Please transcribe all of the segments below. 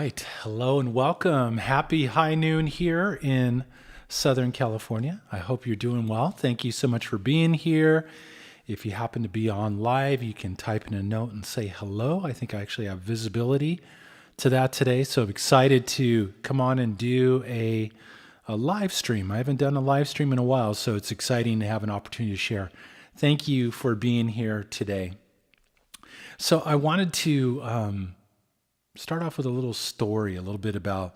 right. Hello and welcome. Happy high noon here in Southern California. I hope you're doing well. Thank you so much for being here. If you happen to be on live, you can type in a note and say hello. I think I actually have visibility to that today. So I'm excited to come on and do a live stream. I haven't done a live stream in a while, so it's exciting to have an opportunity to share. Thank you for being here today. So I wanted to start off with a little story, a little bit about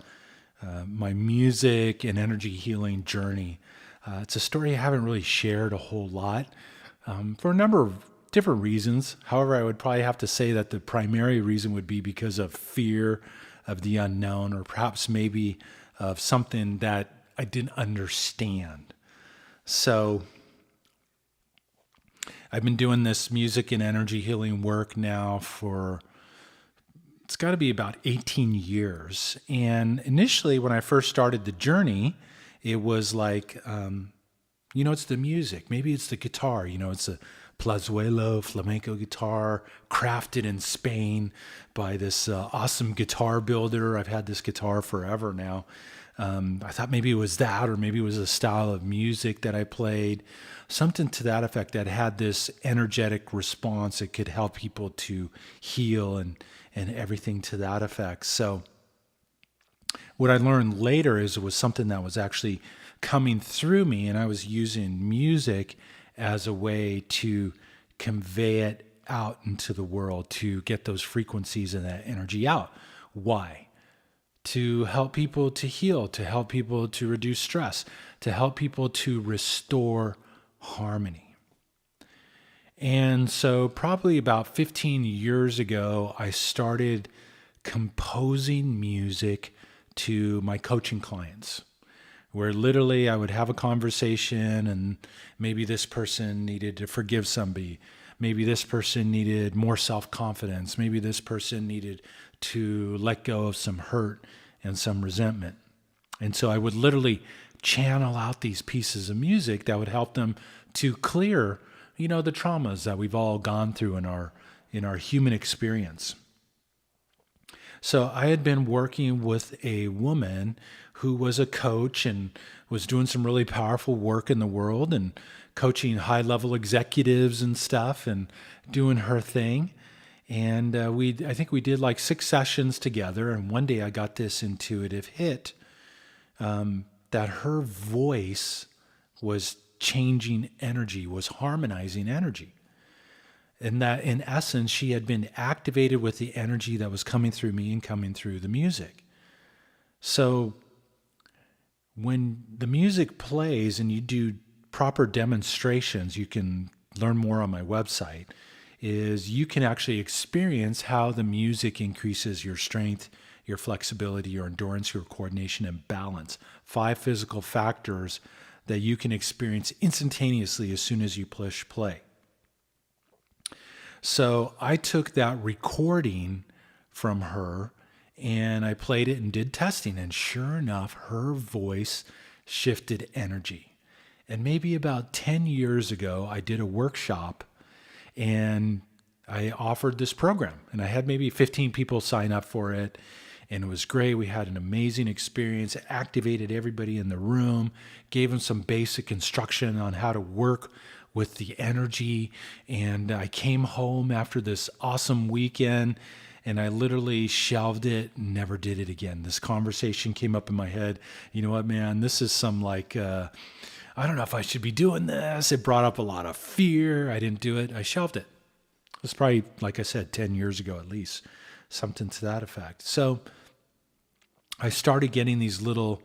my music and energy healing journey. It's a story I haven't really shared a whole lot for a number of different reasons. However, I would probably have to say that the primary reason would be because of fear of the unknown, or perhaps maybe of something that I didn't understand. So I've been doing this music and energy healing work now for it's got to be about 18 years. And initially, when I first started the journey, it was like, it's the music. Maybe it's the guitar. It's a Plazuelo flamenco guitar crafted in Spain by this awesome guitar builder. I've had this guitar forever now. I thought maybe it was that, or maybe it was a style of music that I played, something to that effect that had this energetic response that could help people to heal and everything to that effect. So what I learned later is it was something that was actually coming through me, and I was using music as a way to convey it out into the world, to get those frequencies and that energy out. Why? To help people to heal, to help people to reduce stress, to help people to restore harmony. And so probably about 15 years ago, I started composing music to my coaching clients, where literally I would have a conversation and maybe this person needed to forgive somebody. Maybe this person needed more self-confidence. Maybe this person needed to let go of some hurt and some resentment. And so I would literally channel out these pieces of music that would help them to clear the traumas that we've all gone through in our human experience. So I had been working with a woman who was a coach and was doing some really powerful work in the world and coaching high-level executives and stuff and doing her thing. And I think we did like 6 sessions together. And one day I got this intuitive hit that her voice was changing energy, was harmonizing energy. And that in essence, she had been activated with the energy that was coming through me and coming through the music. So when the music plays and you do proper demonstrations, you can learn more on my website, is you can actually experience how the music increases your strength, your flexibility, your endurance, your coordination, and balance. 5 physical factors that you can experience instantaneously as soon as you push play. So I took that recording from her and I played it and did testing, and sure enough, her voice shifted energy. And maybe about 10 years ago, I did a workshop and I offered this program, and I had maybe 15 people sign up for it. And it was great. We had an amazing experience, activated everybody in the room, gave them some basic instruction on how to work with the energy. And I came home after this awesome weekend and I literally shelved it, never did it again. This conversation came up in my head. You know what, man, this is some I don't know if I should be doing this. It brought up a lot of fear. I didn't do it. I shelved it. It was probably, like I said, 10 years ago at least, something to that effect. So I started getting these little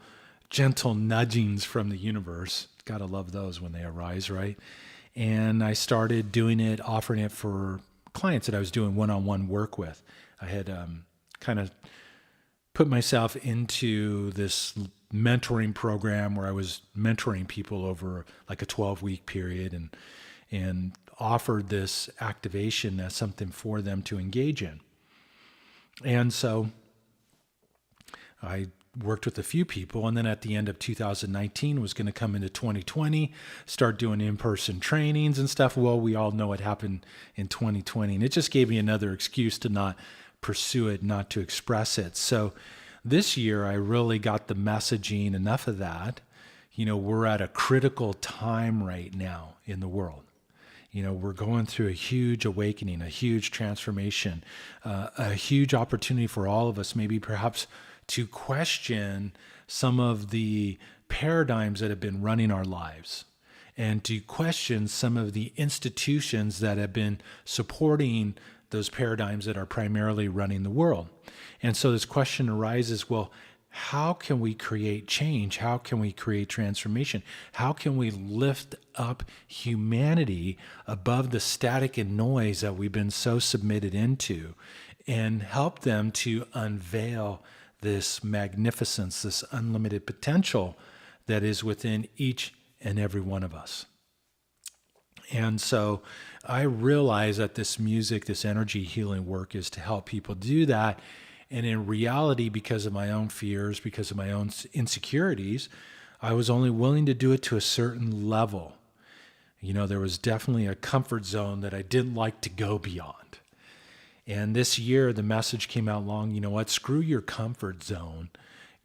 gentle nudgings from the universe. Gotta love those when they arise, right? And I started doing it, offering it for clients that I was doing one-on-one work with. I had kind of put myself into this mentoring program where I was mentoring people over like a 12-week period and offered this activation as something for them to engage in. And so I worked with a few people, and then at the end of 2019 was going to come into 2020, start doing in-person trainings and stuff. Well, we all know what happened in 2020, and it just gave me another excuse to not pursue it, not to express it. So this year, I really got the messaging, enough of that. We're at a critical time right now in the world. We're going through a huge awakening, a huge transformation, a huge opportunity for all of us, maybe perhaps to question some of the paradigms that have been running our lives, and to question some of the institutions that have been supporting those paradigms that are primarily running the world. And so this question arises, well, how can we create change? How can we create transformation? How can we lift up humanity above the static and noise that we've been so submitted into, and help them to unveil this magnificence, this unlimited potential that is within each and every one of us? And so I realize that this music, this energy healing work, is to help people do that. And in reality, because of my own fears, because of my own insecurities, I was only willing to do it to a certain level. There was definitely a comfort zone that I didn't like to go beyond. And this year, the message came out long, screw your comfort zone.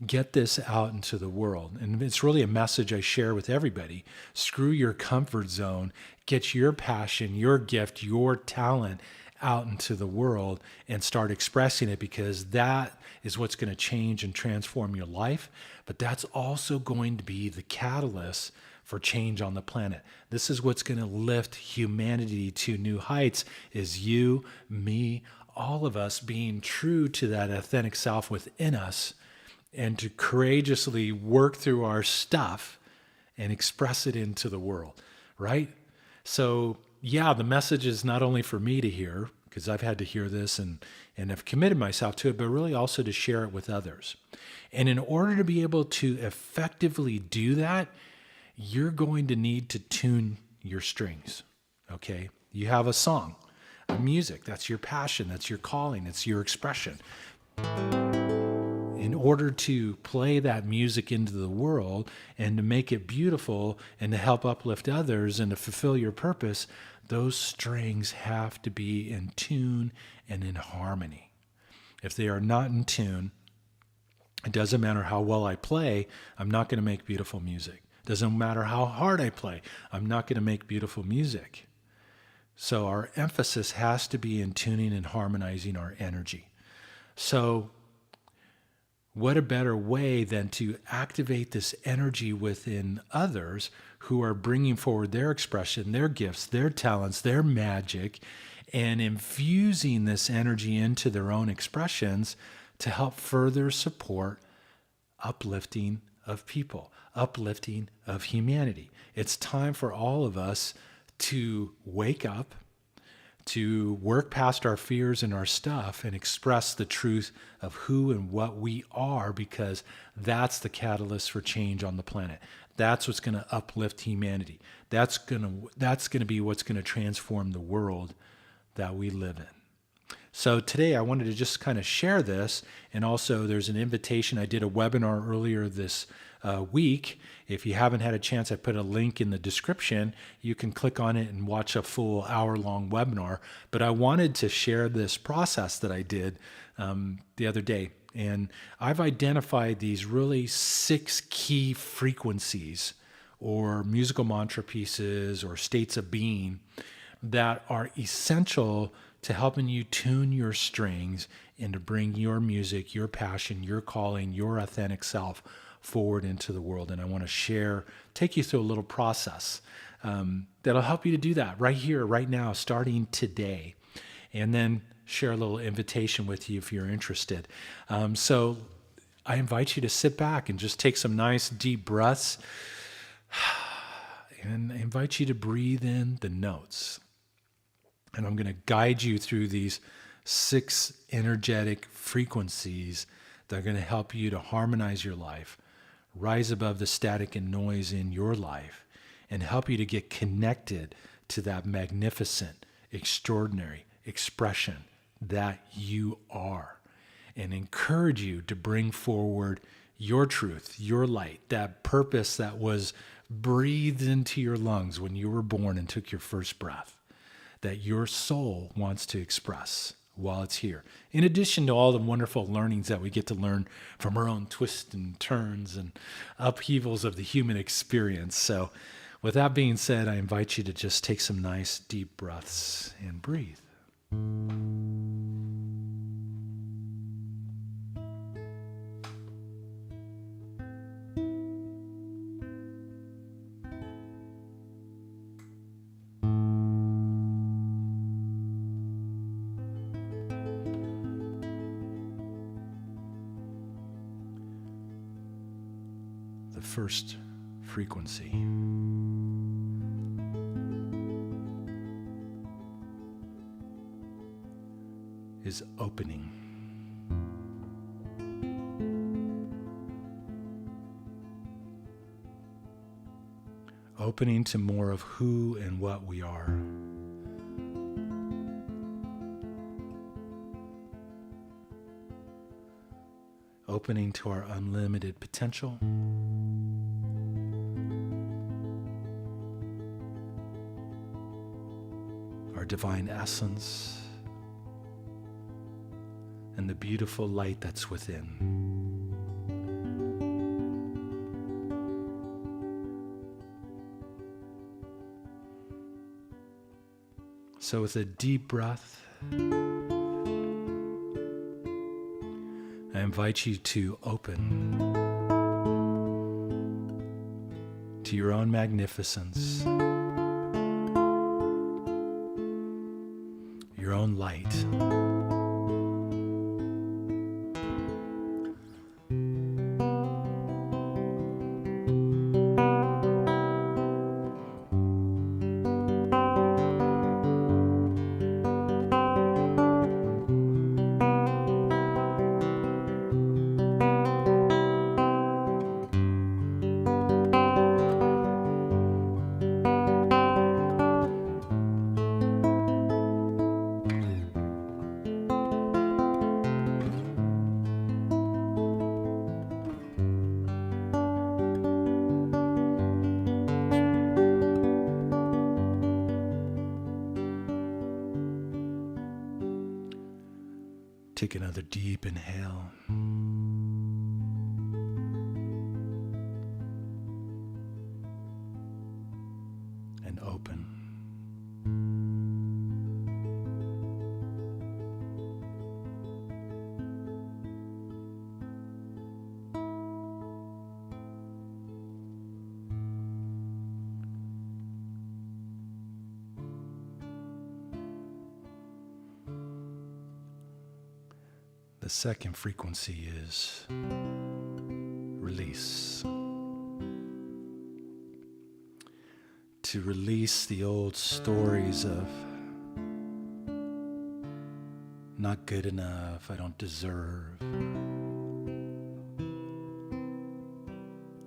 Get this out into the world. And it's really a message I share with everybody. Screw your comfort zone. Get your passion, your gift, your talent out into the world and start expressing it, because that is what's going to change and transform your life. But that's also going to be the catalyst for change on the planet. This is what's going to lift humanity to new heights, is you, me, all of us being true to that authentic self within us, and to courageously work through our stuff and express it into the world, right? So yeah, the message is not only for me to hear, because I've had to hear this and have committed myself to it, but really also to share it with others. And in order to be able to effectively do that, you're going to need to tune your strings, okay? You have a song, a music, that's your passion, that's your calling, it's your expression. In order to play that music into the world and to make it beautiful and to help uplift others and to fulfill your purpose, those strings have to be in tune and in harmony. If they are not in tune, it doesn't matter how well I play, I'm not going to make beautiful music. It doesn't matter how hard I play, I'm not going to make beautiful music. So our emphasis has to be in tuning and harmonizing our energy. So what a better way than to activate this energy within others who are bringing forward their expression, their gifts, their talents, their magic, and infusing this energy into their own expressions to help further support uplifting of people, uplifting of humanity. It's time for all of us to wake up, to work past our fears and our stuff and express the truth of who and what we are, because that's the catalyst for change on the planet. That's what's going to uplift humanity. That's going to be what's going to transform the world that we live in. So today I wanted to just kind of share this, and also there's an invitation. I did a webinar earlier this week. If you haven't had a chance, I put a link in the description. You can click on it and watch a full hour-long webinar. But I wanted to share this process that I did the other day. And I've identified these really 6 key frequencies or musical mantra pieces or states of being that are essential to helping you tune your strings and to bring your music, your passion, your calling, your authentic self forward into the world. And I want to take you through a little process that'll help you to do that right here, right now, starting today. And then share a little invitation with you if you're interested. So I invite you to sit back and just take some nice deep breaths. And I invite you to breathe in the notes. And I'm going to guide you through these 6 energetic frequencies that are going to help you to harmonize your life, rise above the static and noise in your life, and help you to get connected to that magnificent, extraordinary expression that you are, and encourage you to bring forward your truth, your light, that purpose that was breathed into your lungs when you were born and took your first breath, that your soul wants to express. while it's here. In addition to all the wonderful learnings that we get to learn from our own twists and turns and upheavals of the human experience. So with that being said, I invite you to just take some nice deep breaths and breathe. The first frequency is opening. Opening to more of who and what we are. Opening to our unlimited potential. Our divine essence. And the beautiful light that's within. So with a deep breath, I invite you to open to your own magnificence, your own light. Take another deep inhale. And open. The second frequency is release. To release the old stories of not good enough, I don't deserve,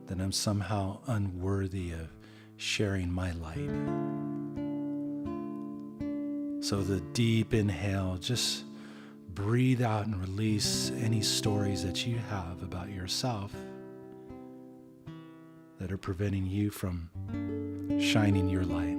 that I'm somehow unworthy of sharing my light. So the deep inhale, just breathe out and release any stories that you have about yourself that are preventing you from shining your light.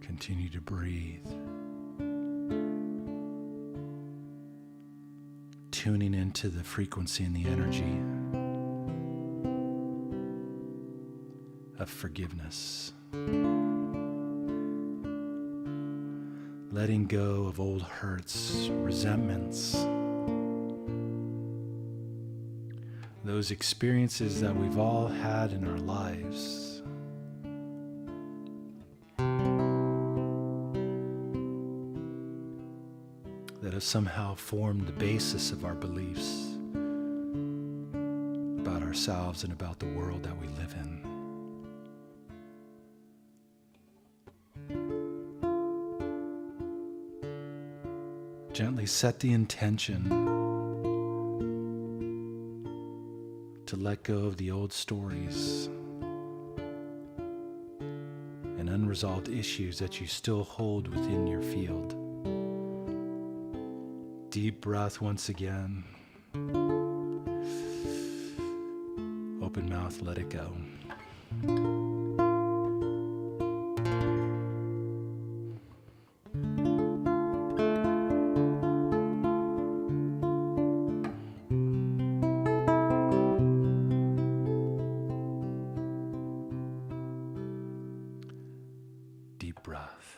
Continue to breathe. Tuning into the frequency and the energy of forgiveness. Letting go of old hurts, resentments, those experiences that we've all had in our lives. That have somehow formed the basis of our beliefs about ourselves and about the world that we live in. Gently set the intention to let go of the old stories and unresolved issues that you still hold within your field. Deep breath once again. Open mouth, let it go. Deep breath.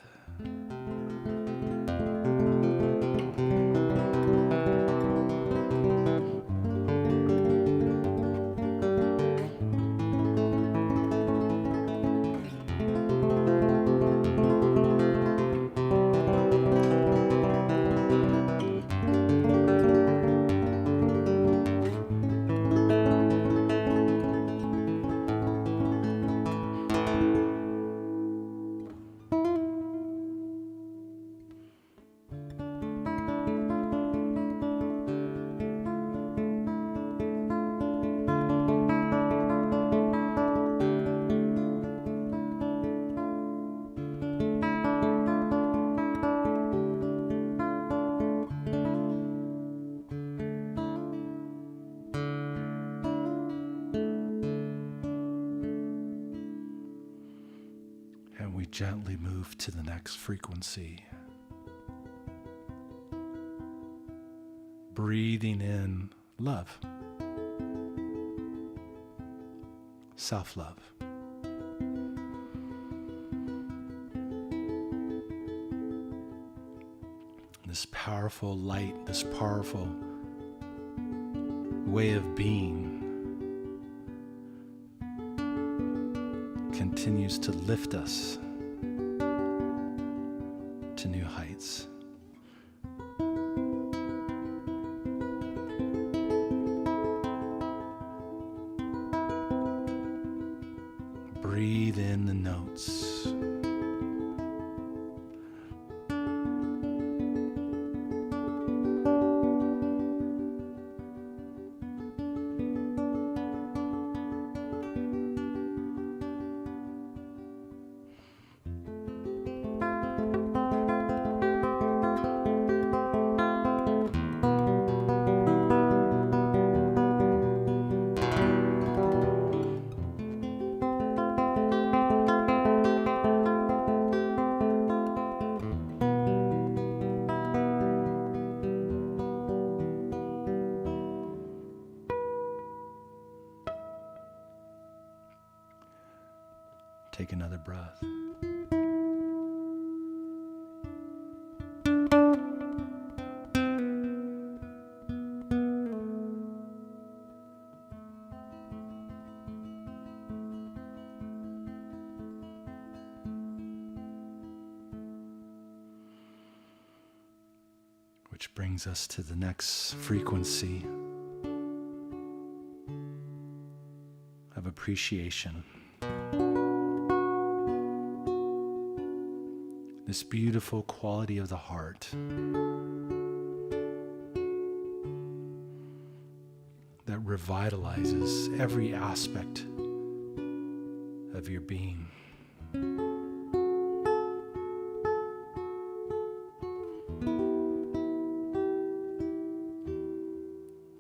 And we gently move to the next frequency. Breathing in love, self-love. This powerful light, this powerful way of being continues to lift us to new heights. Breathe in the notes. Take another breath. Which brings us to the next frequency of appreciation. This beautiful quality of the heart that revitalizes every aspect of your being.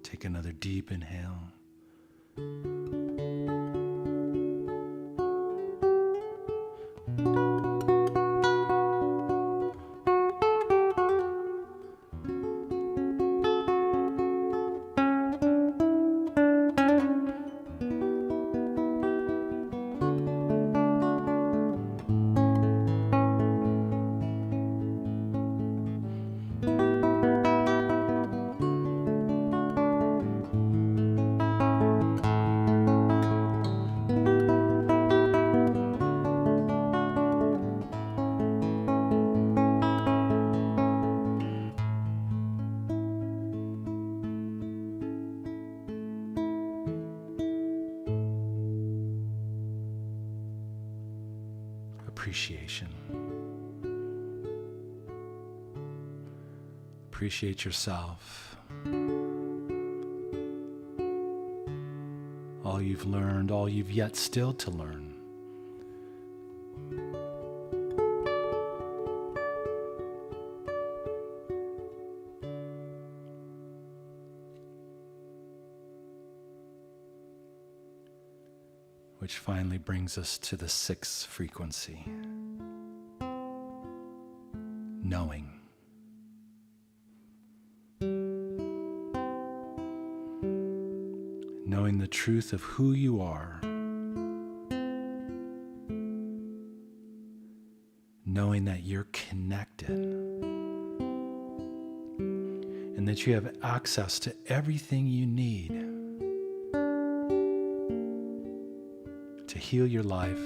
Take another deep inhale. appreciation. Appreciate yourself. All you've learned, all you've yet still to learn. Which finally brings us to the sixth frequency, knowing. Knowing the truth of who you are. Knowing that you're connected. And that you have access to everything you need to heal your life,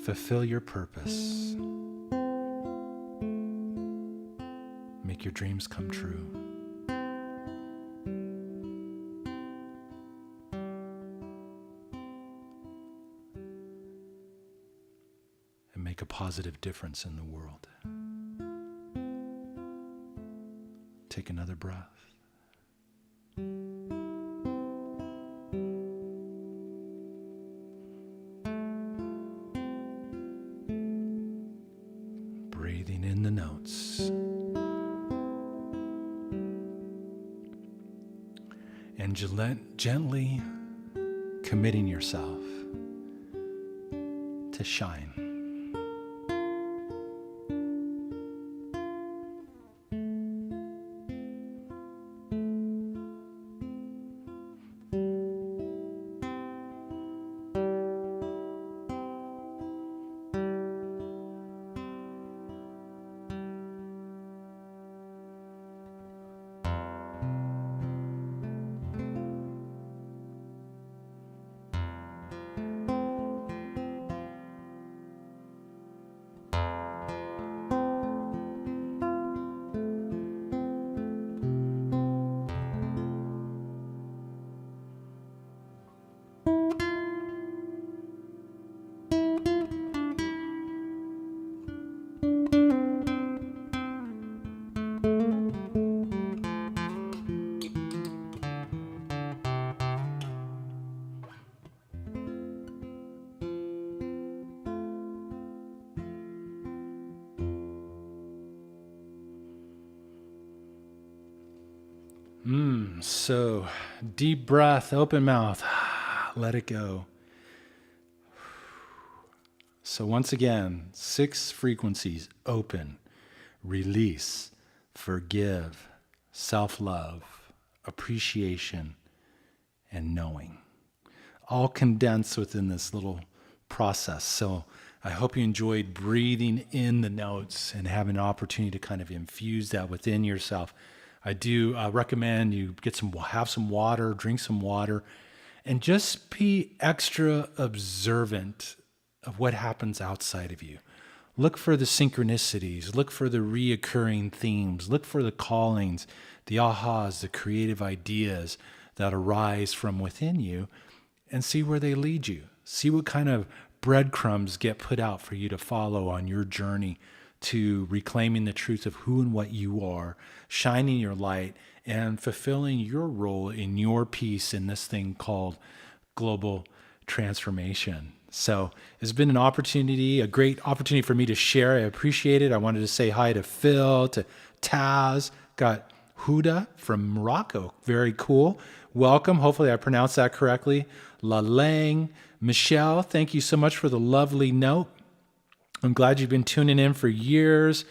fulfill your purpose, make your dreams come true. And make a positive difference in the world. Take another breath. Breathing in the notes. And gently committing yourself to shine. So deep breath, open mouth, let it go. So once again, 6 frequencies: open, release, forgive, self-love, appreciation, and knowing. All condensed within this little process. So I hope you enjoyed breathing in the notes and having an opportunity to kind of infuse that within yourself. I do recommend you have some water, drink some water, and just be extra observant of what happens outside of you. Look for the synchronicities, look for the reoccurring themes, look for the callings, the ahas, the creative ideas that arise from within you, and see where they lead you. See what kind of breadcrumbs get put out for you to follow on your journey to reclaiming the truth of who and what you are, shining your light, and fulfilling your role in your piece in this thing called global transformation. So it's been a great opportunity for me to share. I appreciate it. I wanted to say hi to Phil, to Taz, got Huda from Morocco. Very cool. Welcome. Hopefully I pronounced that correctly. La Lang, Michelle, thank you so much for the lovely note. I'm glad you've been tuning in for years.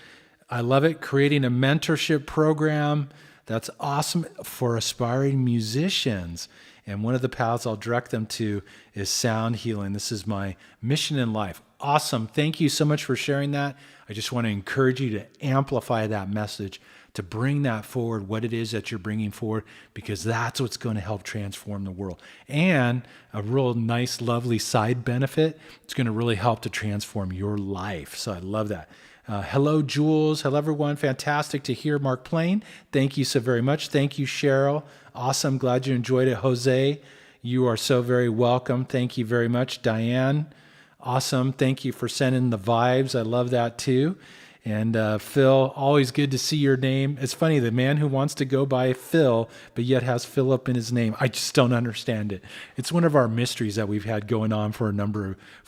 I love it. Creating a mentorship program that's awesome for aspiring musicians. And one of the paths I'll direct them to is sound healing. This is my mission in life. Awesome. Thank you so much for sharing that. I just want to encourage you to amplify that message, to bring that forward, what it is that you're bringing forward, because that's what's going to help transform the world. And a real nice, lovely side benefit, it's going to really help to transform your life. So I love that. Hello, Jules. Hello, everyone. Fantastic to hear Mark Plain. Thank you so very much. Thank you, Cheryl. Awesome. Glad you enjoyed it. Jose, You are so very welcome. Thank you very much. Diane, awesome. Thank you for sending the vibes. I love that too. And Phil, always good to see your name. It's funny, the man who wants to go by Phil, but yet has Philip in his name. I just don't understand it. It's one of our mysteries that we've had going on for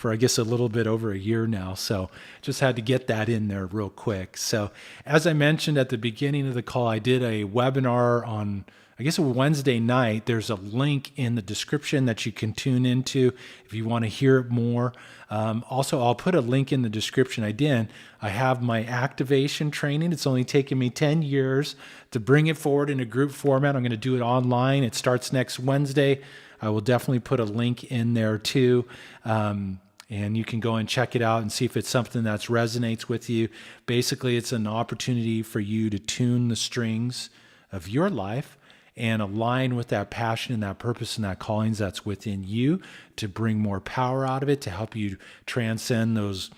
I guess a little bit over a year now. So just had to get that in there real quick. So as I mentioned at the beginning of the call, I did a webinar on, I guess, a Wednesday night. There's a link in the description that you can tune into if you want to hear it more. Also, I'll put a link in the description. I have my activation training. It's only taken me 10 years to bring it forward in a group format. I'm going to do it online. It starts next Wednesday. I will definitely put a link in there too. And you can go and check it out and see if it's something that resonates with you. Basically, it's an opportunity for you to tune the strings of your life and align with that passion and that purpose and that callings that's within you, to bring more power out of it, to help you transcend those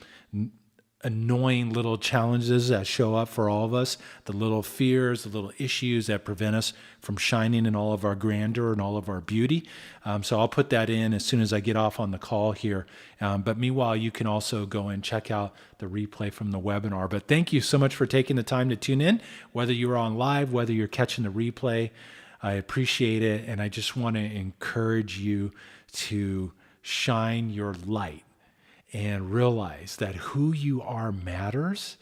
annoying little challenges that show up for all of us, the little fears, the little issues that prevent us from shining in all of our grandeur and all of our beauty. So I'll put that in as soon as I get off on the call here. But meanwhile, you can also go and check out the replay from the webinar. But thank you so much for taking the time to tune in, whether you're on live, whether you're catching the replay. I appreciate it, and I just want to encourage you to shine your light and realize that who you are matters,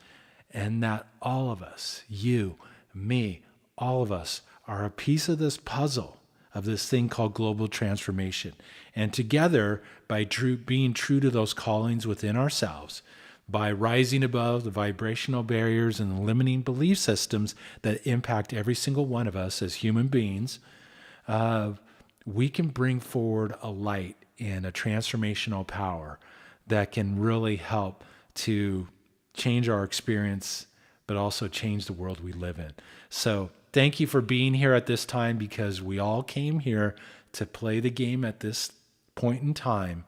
and that all of us, you, me, all of us, are a piece of this puzzle, of this thing called global transformation. And together, by being true to those callings within ourselves, by rising above the vibrational barriers and the limiting belief systems that impact every single one of us as human beings, we can bring forward a light and a transformational power that can really help to change our experience, but also change the world we live in. So thank you for being here at this time, because we all came here to play the game at this point in time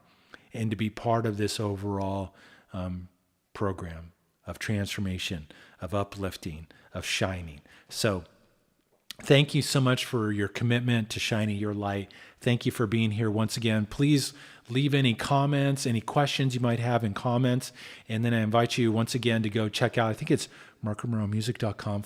and to be part of this overall program of transformation, of uplifting, of shining. So thank you so much for your commitment to shining your light. Thank you for being here once again. Please leave any comments, any questions you might have in comments. And then I invite you once again to go check out, I think it's markromeromusic.com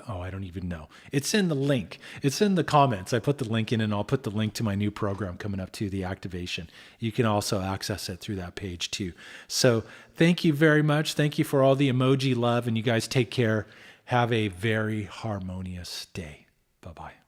/ I don't even know. It's in the link. It's in the comments. I put the link in, and I'll put the link to my new program coming up to the activation. You can also access it through that page too. So thank you very much. Thank you for all the emoji love, and you guys take care. Have a very harmonious day. Bye-bye.